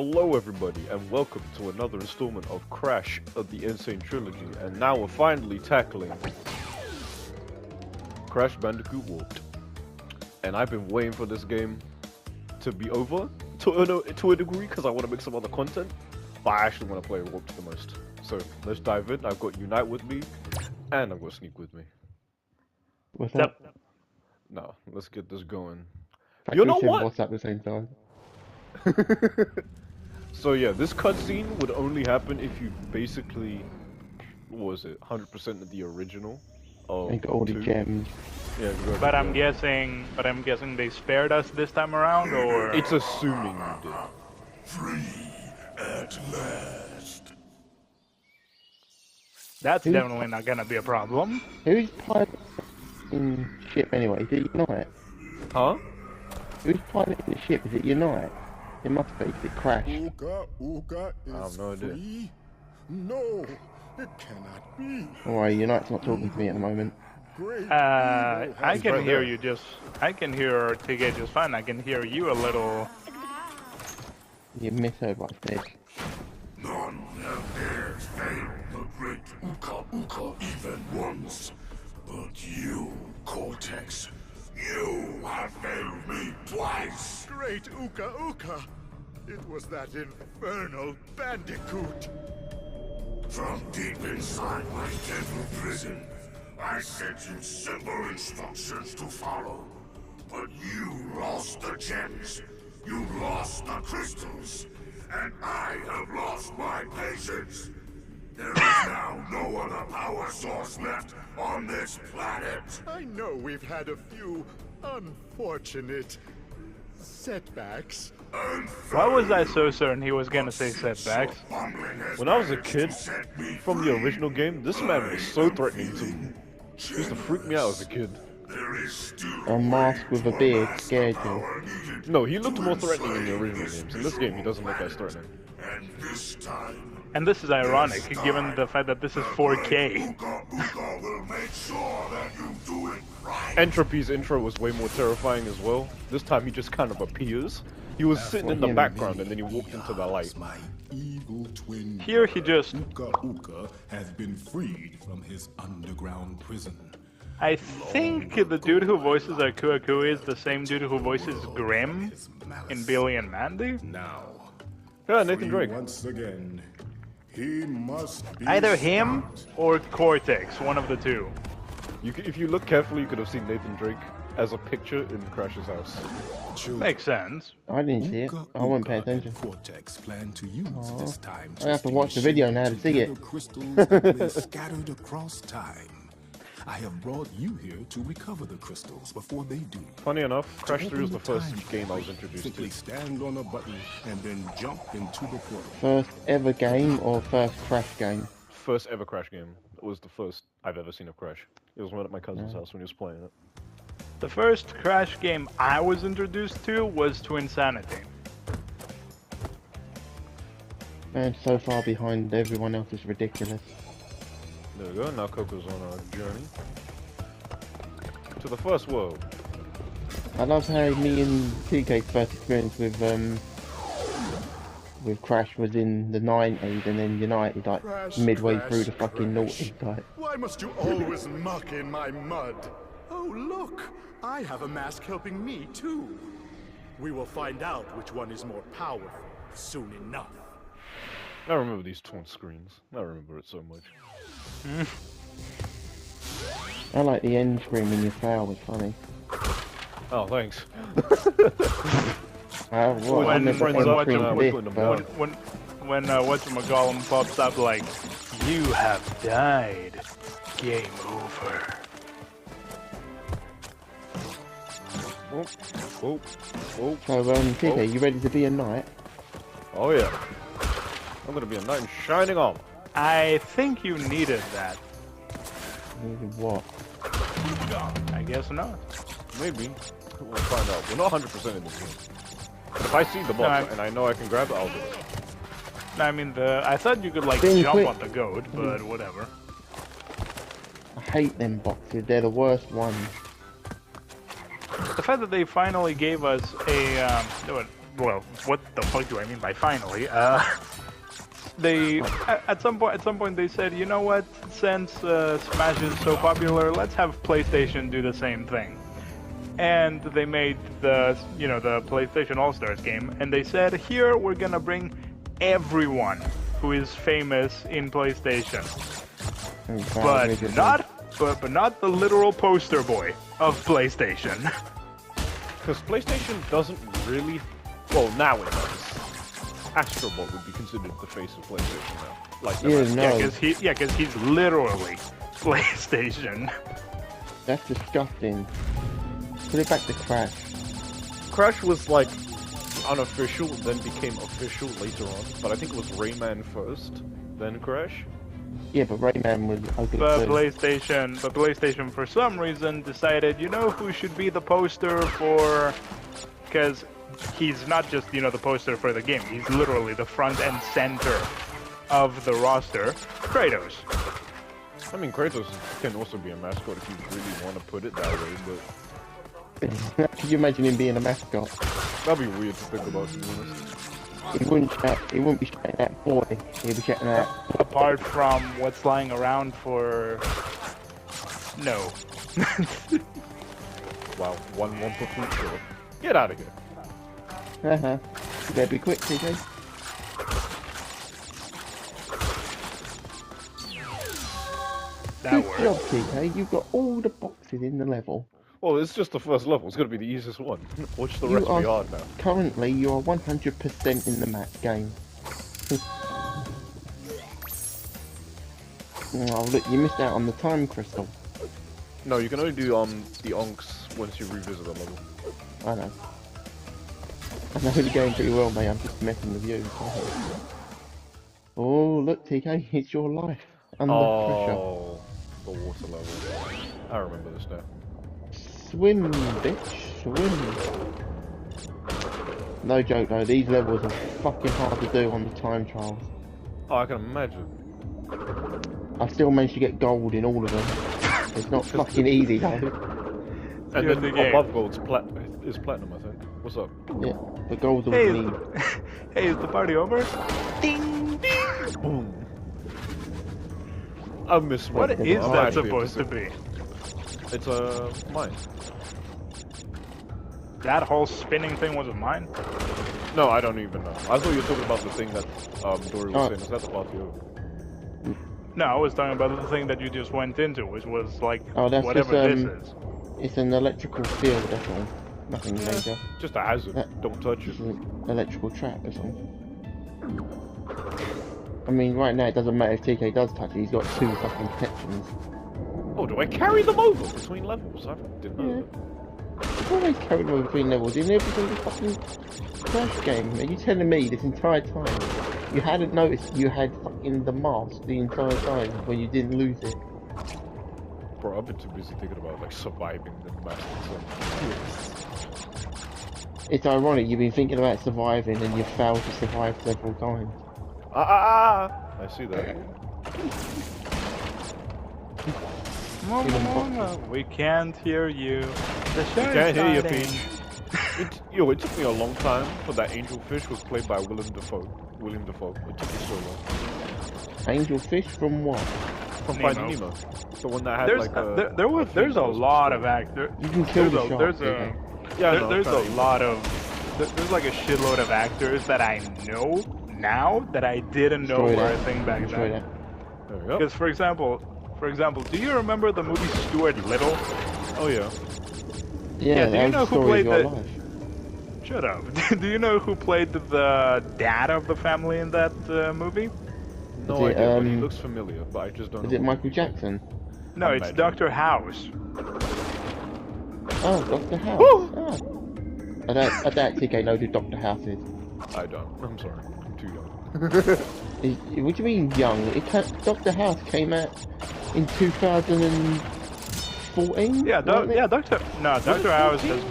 Hello everybody and welcome to another installment of Crash of the Insane Trilogy, and now we're finally tackling Crash Bandicoot Warped. And I've been waiting for this game to be over to a degree because I want to make some other content, but I actually want to play Warped the most. So let's dive in. I've got Unite with me and I've got Sneak with me. What's up? Now, let's get this going. Like You know we said what? What's up at the same time? So yeah, this cutscene would only happen if you basically, what was it, 100% of the original. Oh, And got all the gems. Yeah, But I'm guessing they spared us this time around, or it's assuming you did. Free at last. that's definitely not gonna be a problem. Who's piloting ship anyway? Is it Unite? Huh? Who's piloting the ship? Is it Unite? It must be. It crashed. Uka is I have no idea. free? No, it cannot be. Alright, Unite's not talking to me at the moment. Great I He's can right hear there. you just. I can hear TK just fine. I can hear you a little. You misheard what I said. None have dared fail the great Uka even once. But you, Cortex, you have failed me twice. Great Uka. It was that infernal bandicoot. From deep inside my deadly prison, I sent you simple instructions to follow. But you lost the gems, you lost the crystals, and I have lost my patience. There is now no other power source left on this planet. I know we've had a few unfortunate setbacks. Why was I so certain he was gonna say setbacks? When I was a kid, from the original game, this man was so threatening to me. He used to freak me out as a kid. A mask with a beard scared you. No, he looked more threatening in the original games. In this game, he doesn't look as threatening. And this time, And this is ironic, given the fact that this is 4K. Uka will make sure that you do it right. Entropy's intro was way more terrifying as well. This time, he just kind of appears. He was sitting in the background and then he walked into the light. My evil twin. Here he just. Uka has been freed from his underground prison. I think the dude who voices Akua Kui is the same dude who voices Grim in Billy and Mandy. Now, Yeah, Nathan free Drake. once again, he must be Either him stopped. or Cortex, one of the two. If you look carefully, you could have seen Nathan Drake as a picture in Crash's house. Makes sense. I didn't see it. I wasn't paying attention. Cortex plan to use this time. I have to watch the video now to see it. Crystals have been scattered across time. I have brought you here to recover the crystals before they do. Funny enough, Crash To 3 was the open first time game I was portal, introduced simply to. stand on a button and then jump into the portal. First ever game or first Crash game? First ever Crash game. It was the first I've ever seen of Crash. It was one at my cousin's house when he was playing it. The first Crash game I was introduced to was to Insanity. Man, so far behind everyone else is ridiculous. There we go, now Coco's on our journey to the first world. I love how me and TK's first experience with Crash was in the 90s and then United like midway through the fucking noughties like. Why must you always muck in my mud? Oh, look! I have a mask helping me, too. We will find out which one is more powerful soon enough. I remember these torn screens. I remember it so much. I like the end screen when you fail, it's funny. Oh, thanks. Well, I When- never when end watching- screen for we're this, putting them but down. When whatchamacallum pops up like, you have died. Game over. Oh, oh, oh, So, TK, you ready to be a knight? oh yeah. I'm gonna be a knight in shining armor. I think you needed that. What? I guess not. Maybe. We'll find out. We're not 100% in this game. But if I see the box and I know I can grab it, I'll do it. I mean, I thought you could like Being jump quick. on the goat, but whatever. I hate them boxes, they're the worst ones. The fact that they finally gave us a well, what the fuck do I mean by finally? They at some point they said, you know what? Since Smash is so popular, let's have PlayStation do the same thing. And they made the PlayStation All Stars game, and they said, here we're gonna bring everyone who is famous in PlayStation, but not the literal poster boy of PlayStation. Because PlayStation doesn't really... Well, now it does. Astrobot would be considered the face of PlayStation now. Like, Because he's literally PlayStation. That's disgusting. Put it back to Crash. Crash was like unofficial, then became official later on. But I think it was Rayman first, then Crash. Yeah, but Rayman was ugly But too. PlayStation for some reason decided, you know who should be the poster for... Because he's not just, the poster for the game. He's literally the front and center of the roster. Kratos. I mean, Kratos can also be a mascot if you really want to put it that way, but... Could you imagine him being a mascot? That'd be weird to think about, to be honest. He wouldn't be shouting at boy, he'd be shouting at... Apart from what's lying around for... No. Wow, 1-1 per foot sure. Get out of here. You better be quick, TJ. That Good works. job, TJ. You've got all the boxes in the level. Well, it's just the first level. It's gonna be the easiest one. Watch the You rest be are- hard now. Currently, you are 100% in the map game. Oh, look, you missed out on the time crystal. No, you can only do the onks once you revisit the level. I know. I know the game pretty well, mate. I'm just messing with you. Oh, look, TK, it's your life. Under pressure. Oh, the water level. I remember this now. Swim, bitch. Swim. No joke, though. These levels are fucking hard to do on the time trials. Oh, I can imagine. I still managed to get gold in all of them. It's not fucking easy, though. And Here's then the game. above gold is platinum, I think. What's up? Yeah, the gold's all Hey, you need. hey, is the party over? Boom. I miss What mine. is I'm that actually supposed to upset. be? It's mine. That whole spinning thing wasn't mine? No, I don't even know. I thought you were talking about the thing that Dory was Oh. saying. Is that the party over? No, I was talking about the thing that you just went into, which was like Oh, that's whatever just, this is. It's an electrical field, that's all. Nothing major. Just a hazard. That- Don't touch it. It's an electrical trap, that's all. I mean, right now it doesn't matter if TK does touch it, he's got 2 fucking protections. Oh, do I carry them over between levels? I didn't know Yeah. that. You've always carried them between levels in every single fucking Crash game. Are you telling me this entire time you hadn't noticed you had fucking the mask the entire time when you didn't lose it? Bro, I've been too busy thinking about like surviving the master. It's ironic, you've been thinking about surviving and you've failed to survive several times. I see that. We can't hear you. The show Can't hear you, starting. Peach. It took me a long time for that angelfish was played by Willem Dafoe. It took me so long. Angelfish from what? From Nemo. Finding Nemo. The one that had There's like a... there's a lot of actors. You can kill the shark. There's TK. Yeah, I know, there's I'm a trying to- lot of there's like a shitload of actors that I know now that I didn't know Destroy were that. a thing back Destroy then. that. There we go. Because for example, do you remember the movie Stuart Little? Oh yeah. do Yeah, you that know was the who story of played your the- life. Shut up. Do you know who played the dad of the family in that movie? No Is it, idea, but he looks familiar, but I just don't Is know. it Michael Jackson? No, it's Imagine. Dr. House. Oh, Dr. House. Woo! Oh. I doubt TK knows who Dr. House is. I don't. I'm sorry. I'm too young. What do you mean young? Dr. House came out in 2014? Yeah, wasn't it? Dr. House has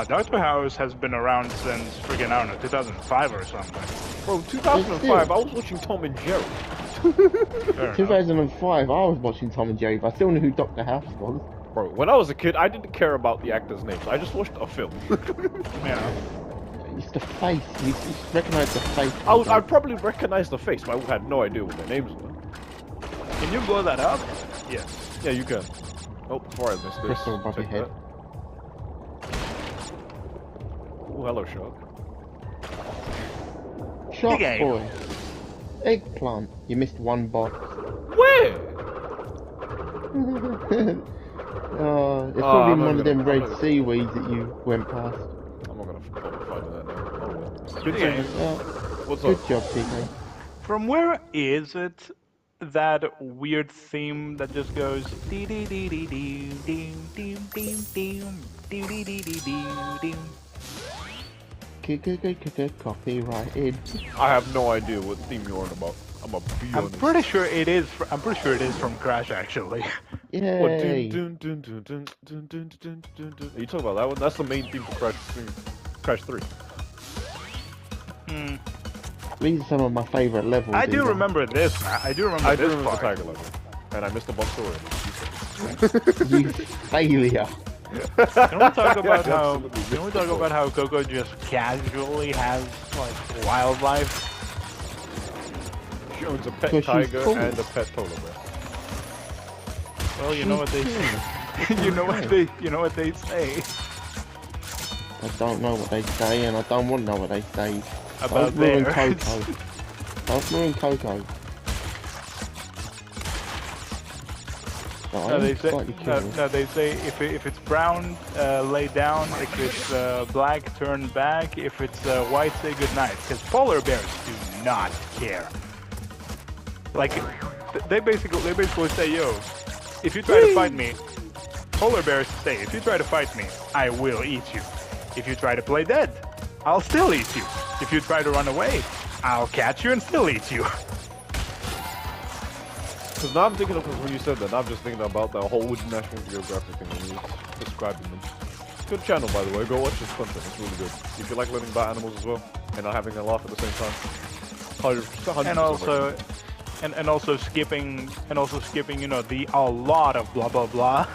Dr. House has been around since friggin' I don't know 2005 or something. Bro, 2005, I was watching Tom and Jerry. Fair enough. 2005, I was watching Tom and Jerry, but I still knew who Dr. House was. Bro, when I was a kid, I didn't care about the actors' names. I just watched a film. Yeah. It's the face. You just recognise the face. I'd probably recognize the face, but I had no idea what their names were. Can you blow that up? Yes. Yeah, you can. Oh, before I missed this. Crystal above your take head. that. Oh, hello, shark. Shark Big boy. Eggplant. You missed one box. Where? Oh, it's Oh, probably I'm not one of gonna- them I'm red not- seaweeds that you went past. I'm not gonna bother finding that now. Oh, well. Good game. What's Good up? job, PK. From where is it that weird theme that just goes dee dee dee dee dee dee dee dee dee dee dee dee dee dee. Copyrighted. I have no idea what theme you're on about. I'm a be I'm honest. pretty sure it is. I'm pretty sure it is from Crash, actually. What, Yay. dun, dun, dun, dun, dun, dun, dun, dun, dun. Are you talking about that one? That's the main theme for Crash 3. Hmm. These are some of my favourite levels. I do either. remember this. I do remember I do this remember the part. tiger level, and I missed the box already. You failure. Can we talk about Yeah, how? absolutely. Can we talk about how Coco just casually has like wildlife? She owns a pet Because she's tiger cool. and a pet polar bear. Well, you know what they say. You know what they. You know what they say I don't know what they say, and I don't want to know what they say. about Don't ruin bears. Coco. Don't ruin Coco. No, they say. Slightly No, curious. no, they say if it's brown, lay down. If it's black, turn back. If it's white, say goodnight. Because polar bears do not care. Like, they basically say, yo, if you try to fight me, polar bears say, if you try to fight me, I will eat you. If you try to play dead, I'll still eat you. If you try to run away, I'll catch you and still eat you. Because now I'm thinking of, when you said that, now I'm just thinking about the whole National Geographic thing when you were describing them. Good channel, by the way. Go watch this content. It's really good. If you like learning about animals as well, and not having a laugh at the same time. 100% And also, and also skipping, you know, the a lot of blah blah blah.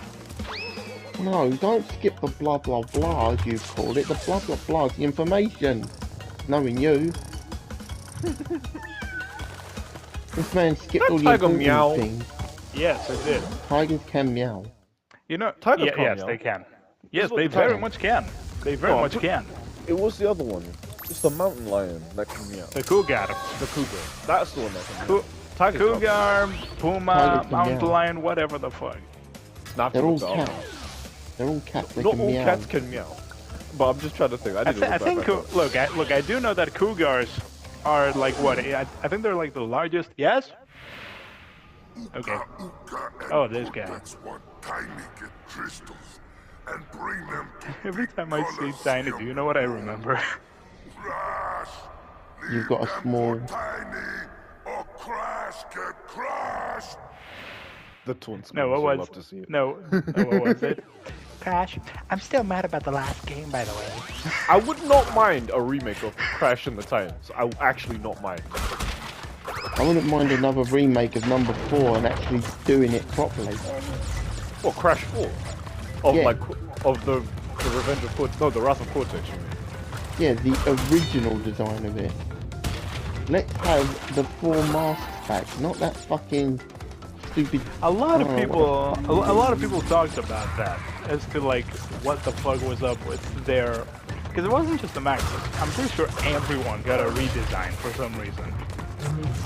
No, don't skip the blah blah blah as you call it. The blah blah blah is the information. Knowing you. This man skipped all the Tiger important meow. things. Yes, I did. Tigers can meow. You know, Tigers yeah, can't yes, meow. they can. Yes, what they the very tiger- much can. They very Oh, much but- can. It was the other one. It's the mountain lion that can meow. The cougar, The cougar. That's the one that can meow. Cou- Tigers can't meow. cougar, puma, Tigers can mountain meow. lion, whatever the fuck. Nah, They're all the other one. cats. They're all cats. They Not can all meow. cats can meow. But I'm just trying to think. I think. Look, I do know that cougars are like what? I think they're like the largest. Yes. Okay. Oh, this guy. That's what Tiny get crystals and bring them to Every big time I see Tiny, do you know what I remember? Crash. You've got a Leave them small- for Tiny, or Crash get crashed. The twin screams. No, what You'll was? love to see it. No, what was it? Crash. I'm still mad about the last game, by the way. I would not mind a remake of Crash and the Titans. I would actually not mind. I wouldn't mind another remake of number 4 and actually doing it properly. Well, Crash 4. Of Yeah. like of the Revenge of Cortex. No, the Wrath of Cortex. You mean? Yeah, the original design of it. Let's have the 4 masks back, not that fucking stupid. A lot of Oh, people, a lot of people talked about that as to like what the fuck was up with their, because it wasn't just the Maxis. I'm pretty sure everyone got a redesign for some reason.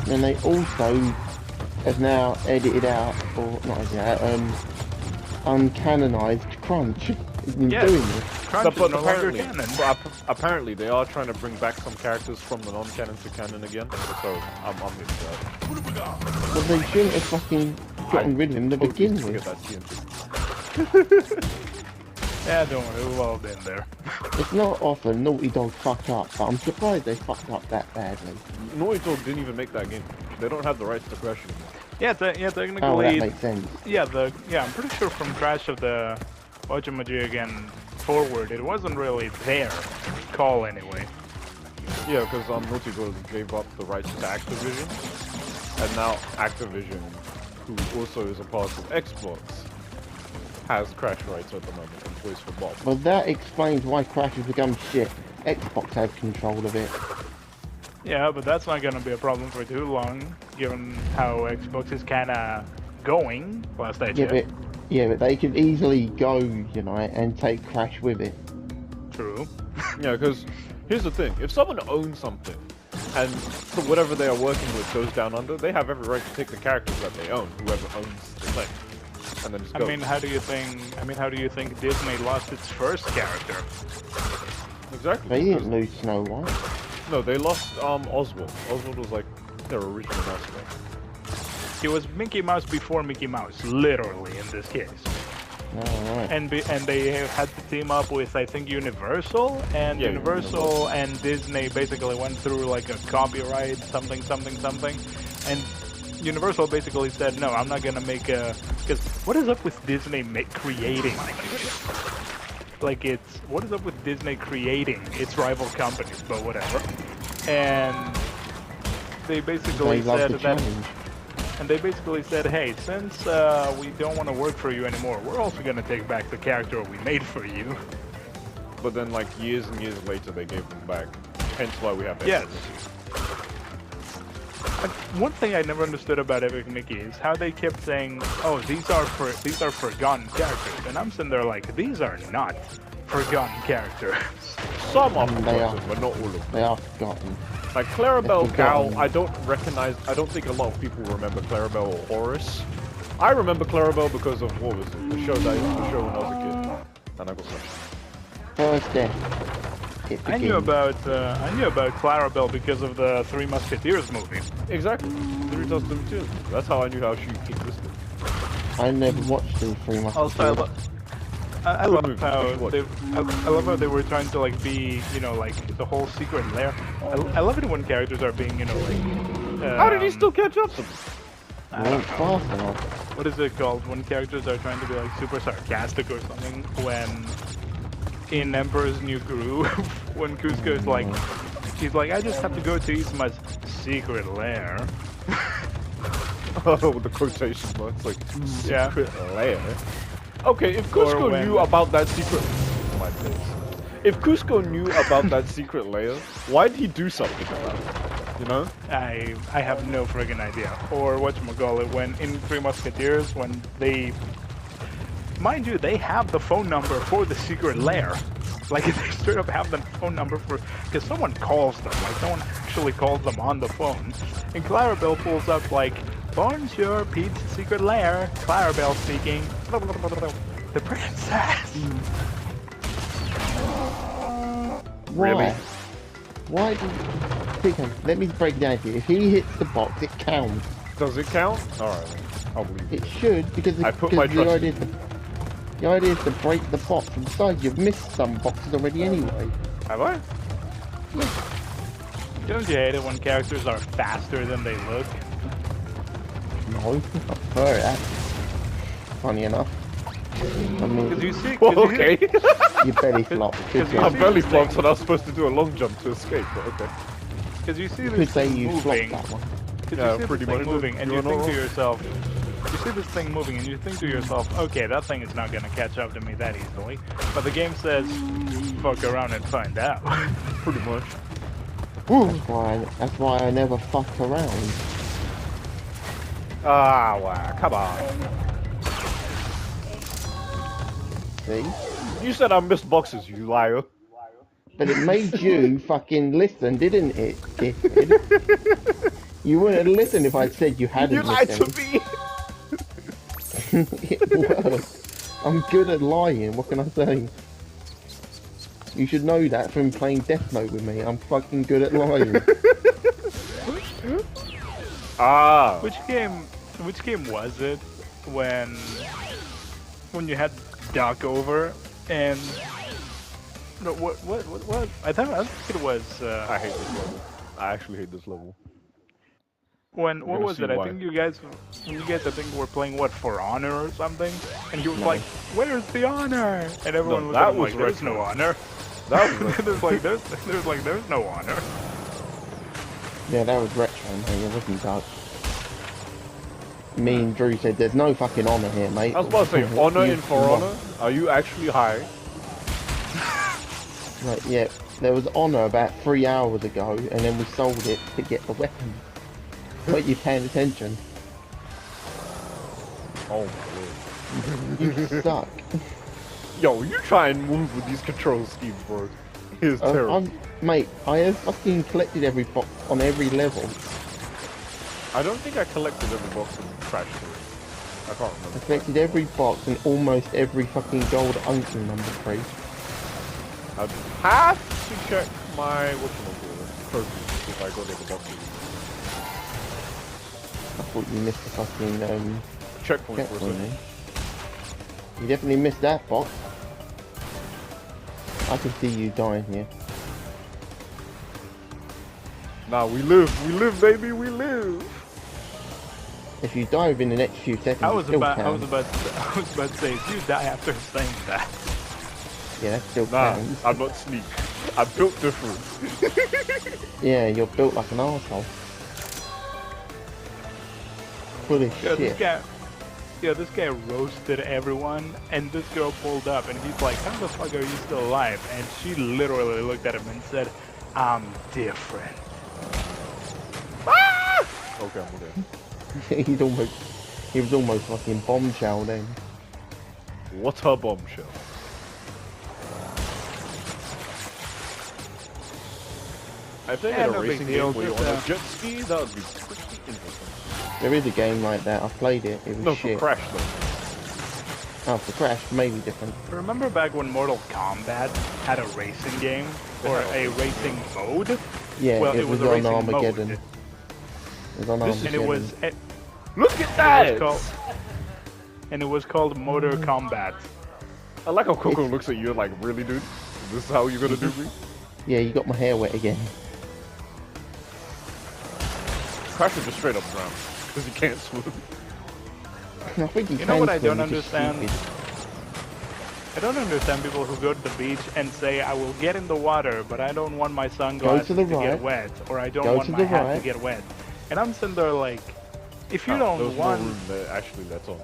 And they also have now edited out, or not edited out, uncanonized Crunch in Yes. doing this. Crunch is But no longer apparently, canon. apparently they are trying to bring back some characters from the non-canon to canon again. So I'm into that. Well, they shouldn't have fucking gotten rid of him to Totally begin forget with. that TNT. Yeah, don't worry, we've all been there. It's not often Naughty Dog fuck up, but I'm surprised they fucked up that badly. Naughty Dog didn't even make that game. They don't have the rights to Crash anymore. Yeah, Oh, that technically, makes sense. yeah, I'm pretty sure from Crash of the Ojamaji again forward, it wasn't really their call anyway. Yeah, because Naughty Dog gave up the rights to Activision, and now Activision, who also is a part of Xbox, has crash rights at the moment and plays for Bob. Well, that explains why Crash has become shit. Xbox has control of it. Yeah, but that's not gonna be a problem for too long, given how Xbox is kinda going last I checked. Yeah, but they can easily go, you know, and take Crash with it. True. Yeah, because here's the thing: if someone owns something, and so whatever they are working with goes down under, they have every right to take the characters that they own, whoever owns the thing, and then just go. I mean, how do you think Disney lost its first character? Exactly. They didn't lose Snow White. No, they lost Oswald. Oswald was like their original mascot. He was Mickey Mouse before Mickey Mouse, literally in this case. Oh, right. And they had to team up with, I think, Universal, and Yeah, Universal and Disney basically went through like a copyright something, and Universal basically said, no, I'm not gonna make a... Because what is up with Disney creating... what is up with Disney creating its rival companies, but whatever. And they basically said that... And they basically said, hey, since we don't want to work for you anymore, we're also going to take back the character we made for you. But then, like, years and years later, they gave them back. Hence why we have Yes. And one thing I never understood about Epic Mickey is how they kept saying, oh, these are forgotten characters. And I'm sitting there like, these are not forgotten characters. Some are They are. forgotten, but not all of them. They are forgotten. Like Clarabelle forgotten. Gal, I don't think a lot of people remember Clarabelle or Horace. I remember Clarabelle because of, what was it, the show that I used to show when I was a kid. And I got such. First death. I knew about Clarabelle because of the Three Musketeers movie. Exactly. The Returns to the Tune. That's how I knew how she existed. I never watched the Three Musketeers. I love how they were trying to like be, you know, like the whole secret lair. I love it when characters are being, you know, like. How did he still catch up to me? I don't know. Fast enough. What is it called when characters are trying to be like super sarcastic or something? When in Emperor's New Groove, when Cusco's like, he's like, I just have to go to Izuma's secret lair. Oh, with the quotation marks, like Yeah. secret lair. Okay, if Cusco knew about that secret, my face. If Cusco knew about that secret layer, why did he do something about it? You know? I have no friggin' idea. Or whatchamacallit, when in Three Musketeers, when they... Mind you, they have the phone number for the secret lair. Like, they straight up have the phone number for... Because someone calls them, like, someone actually calls them on the phone. And Clarabelle pulls up, like, Bonjour, Pete's secret lair. Clarabelle speaking. The princess! Why? Really? Why do you... Let me break down to you. If he hits the box, it counts. Does it count? Alright, I'll believe It it. should, because I put my trust in you. The idea is to break the box. And besides, you've missed some boxes already anyway. Have I? Don't you hate it when characters are faster than they look? No, I prefer that. Funny enough. I mean, Because you see... Well, okay. your belly flop. Good you I job. see- belly flopped when I was supposed to do a long jump to escape, but okay. Because you see You this could say thing you flopped moving... that one. Because Yeah, you see pretty this thing much. moving, and You you think wanna- to yourself, you see this thing moving, and you think to yourself, okay, that thing is not gonna catch up to me that easily. But the game says, fuck around and find out. Pretty much. That's why I never fuck around. Ah, wow, come on. See? You said I missed boxes, you liar. But it made you fucking listen, didn't it? Dickhead? You wouldn't listen if I said you hadn't You lied listened. to me! It worked. I'm good at lying, what can I say? You should know that from playing Death Note with me. I'm fucking good at lying. Ah. Which game was it when you had Doc over and no, what I think it was I hate this level. I actually hate this level. what gonna was see it? I why. think you guys I think were playing what, For Honor or something, and he was like, "Where's the honor?" And everyone No, was that like, was "There's no retro. honor." That was there's no honor. Yeah, that was retro, mate. It wasn't dark. Me and Drew said there's no fucking honor here, mate. I was about to say, honor in For You- Honor? Are you actually high? Like, yeah, there was honor about 3 hours ago, and then we sold it to get the weapon. But you paying attention? Oh my You suck. lord. Yo, you try and move with these control schemes, bro. It's terrible. Mate, I have fucking collected every box on every level. I don't think I collected every box in Crash 3. I can't I remember. collected every box and almost every fucking gold uncle number 3. I have to check my trophies if I go to the boxes. I thought you missed the fucking Checkpoint for a checkpoint. second. You definitely missed that box. I can see you dying here. Nah, we live, baby, we live. If you die within the next few seconds, I you was still about count. to say, if you die after saying that. Yeah, that still Nah, counts. I'm not sneak. I'm built different. Yeah, you're built like an arsehole. Full of Yeah, shit. this guy roasted everyone, and this girl pulled up, and he's like, how the fuck are you still alive? And she literally looked at him and said, I'm different. Okay, I'm okay. He was almost fucking bombshell then. What a bombshell. I think Yeah, in a no big racing deal, game where you're just, on a jet ski, that would be pretty interesting. There is a game like that. I played it. It was No, for shit. Crash though. Oh, for Crash, maybe different. Remember back when Mortal Kombat had a racing game? Or a racing mode? Yeah, Well, it was a on racing Armageddon. mode. It was on This is- And Armageddon. Look at that! And it was called Motor Combat. I like how Coco looks at you like, really, dude? This is how you're gonna do me? Yeah, you got my hair wet again. Crash would just straight up drown because he can't swim. I think he You know can what I swim, don't he's just understand? stupid. I don't understand people who go to the beach and say, I will get in the water, but I don't want my sunglasses the to get right. wet, or I don't Go want to my the hat to right. get wet. And I'm sitting there like, if you There don't was want... no room there, actually, that's all.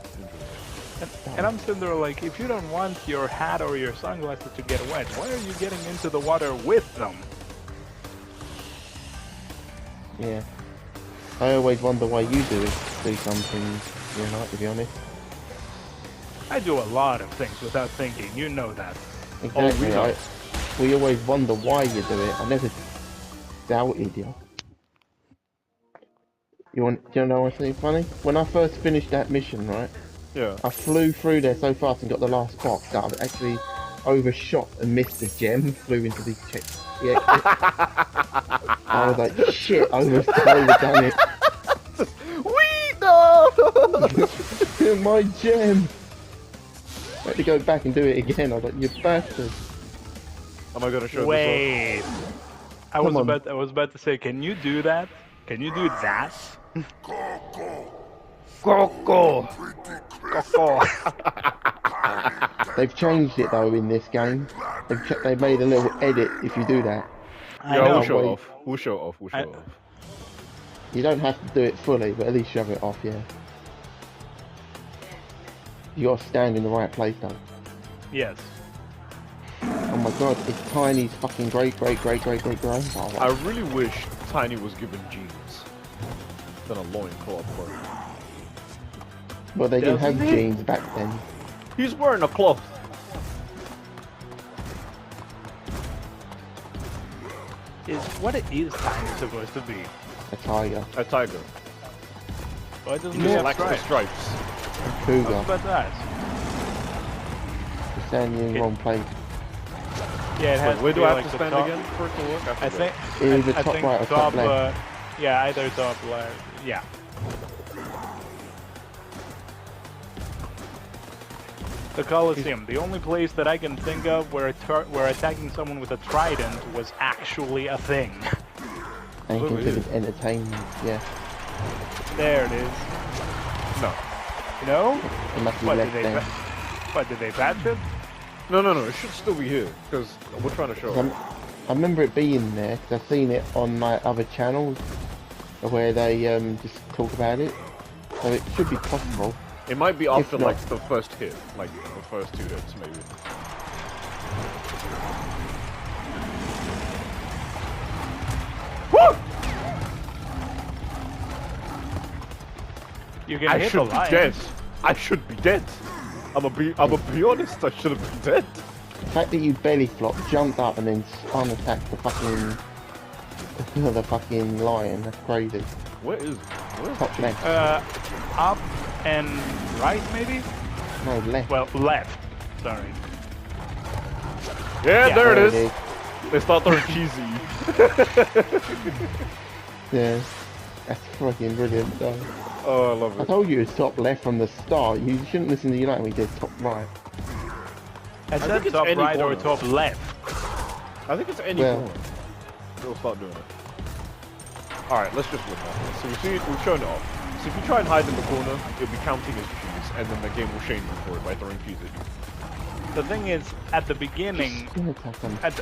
Interesting. And I'm sitting there like, if you don't want your hat or your sunglasses to get wet, why are you getting into the water with them? Yeah. I always wonder why you do something you're not, to be honest. I do a lot of things without thinking, you know that. Exactly. know. We always wonder why you do it. I never doubted you. Do you know what's something funny? When I first finished that mission, right? Yeah. I flew through there so fast and got the last box that I actually overshot and missed the gem. Flew into the check. Yeah. I was like, shit, I almost overdone it. We know! My gem. I had to go back and do it again. I was like, you bastard. Am I gonna show Wait. I Come on. was about to say, can you do that? Can you do that? Coco! Coco. They've changed it though in this game. They've made a little edit if you do that. I Yeah, know. we'll show wait. off. We'll show off. We'll show I- off. You don't have to do it fully, but at least shove it off, yeah. You gotta stand in the right place though. Yes. Oh my god, it's Tiny's fucking great grandfather. I really wish Tiny was given jeans than a loincloth, but Well, they didn't have Doesn't he? jeans back then. he's wearing a cloth. What is Tiny supposed to be? A tiger. A tiger. Why doesn't He he have lacks the stripes? stripes. A I was cougar. about to ask. You're standing in the Okay. wrong place. Yeah, it has Wait, where to do be I like have to the stand top. again for it to work? I think. Either I top think right or top left. Yeah, either top left. Yeah. The Colosseum, the only place that I can think of where attacking someone with a trident was actually a thing. And Look, considered entertainment, yeah. There it is. No. No? It must be What left did they? there. What did they patch it? No, it should still be here, because we're trying to show off. I remember it being there, because I've seen it on my other channels, where they just talk about it. so it should be possible. It might be If after not- like the first hit, like the first 2 hits maybe. Woo! You can I hit should the be lion. dead. I should be dead. I'm gonna be honest. I should have been dead. The fact that you belly flop, jumped up, and then unattacked the fucking the fucking lion. That's crazy. Where's Top left. Up and right, maybe? No, left. Well, left. Sorry. Yeah, Yeah, there it There is. it is. They start throwing cheesy. Yeah. That's fucking brilliant, though. Oh, I love I it. told you it's top left from the start. You shouldn't listen to United when he said top right. I think said it's top any right or corner. top left. I think it's any Well- corner. We'll start doing it. Alright, let's just look at it. So we see we've shown it off. So if you try and hide in the corner, it'll be counting as cheese, and then the game will shame you for it by throwing cheese at you. The thing is, at the beginning, Skin attack him. at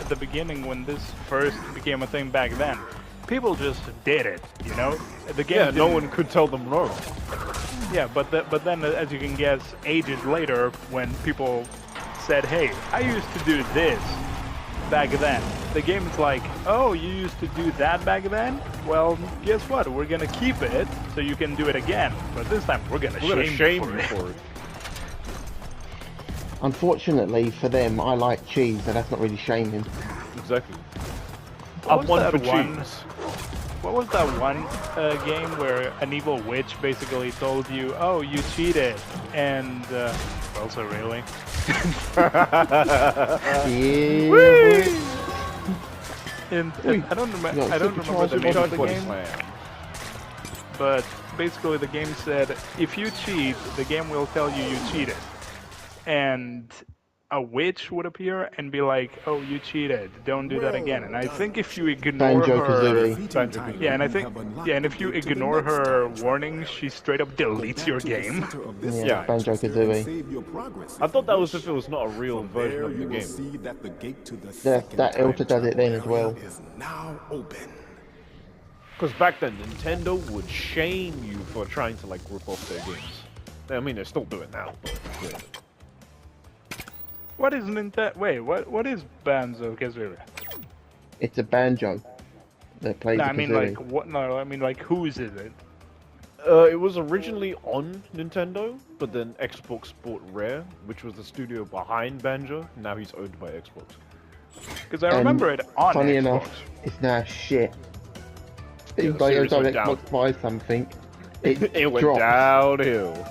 the beginning when this first became a thing back then, people just did it, you know? The game Yeah, no didn't- one could tell them no. Yeah, but then, as you can guess, ages later, when people said, "Hey, I used to do this back then," the game is like, "Oh, you used to do that back then? Well, guess what? We're gonna keep it so you can do it again, but this time we're gonna We're gonna shame you it." for it. Unfortunately for them, I like cheese, so that's not really shaming. Exactly. What I've was won that for one- cheese. What was that one game where an evil witch basically told you, "Oh, you cheated," and also really? Yeah. And Wait, I don't remember. no, I don't remember supercharged the name of the Body game. slam. But basically, the game said if you cheat, the game will tell you you cheated, and a witch would appear and be like, "Oh, you cheated. Don't do that again." And I think if you ignore her, Banjo-Kazooie. yeah, and I think and if you ignore her warning, she straight up deletes your game. Yeah, Banjo-Kazooie. I thought that was if it was not a real version of the game. That Elta does it then as well. Because back then, Nintendo would shame you for trying to like rip off their games. I mean, they still do it now, but yeah. What is Nintendo? Wait, what is Banjo-Kazooie? It's a banjo that plays No, the I mean kazooie. like what? No, I mean like whose is it? It was originally on Nintendo, but then Xbox bought Rare, which was the studio behind Banjo. Now he's owned by Xbox. Because I And remember it on Funny Xbox. enough, it's now shit. Yeah, It's like every series time went Xbox down. buys something, it, It went drops. downhill.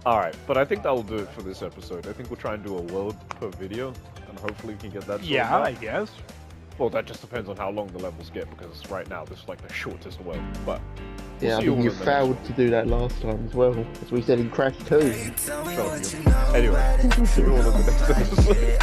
Alright, but I think that will do it for this episode. I think we'll try and do a world per video, and hopefully we can get that sorted Yeah, out. I guess. Well, that just depends on how long the levels get, because right now this is like the shortest world. But we'll Yeah, I see all think you in the next failed to do that last time as well, as we said in Crash 2. one. Anyway, see you all in the next episode.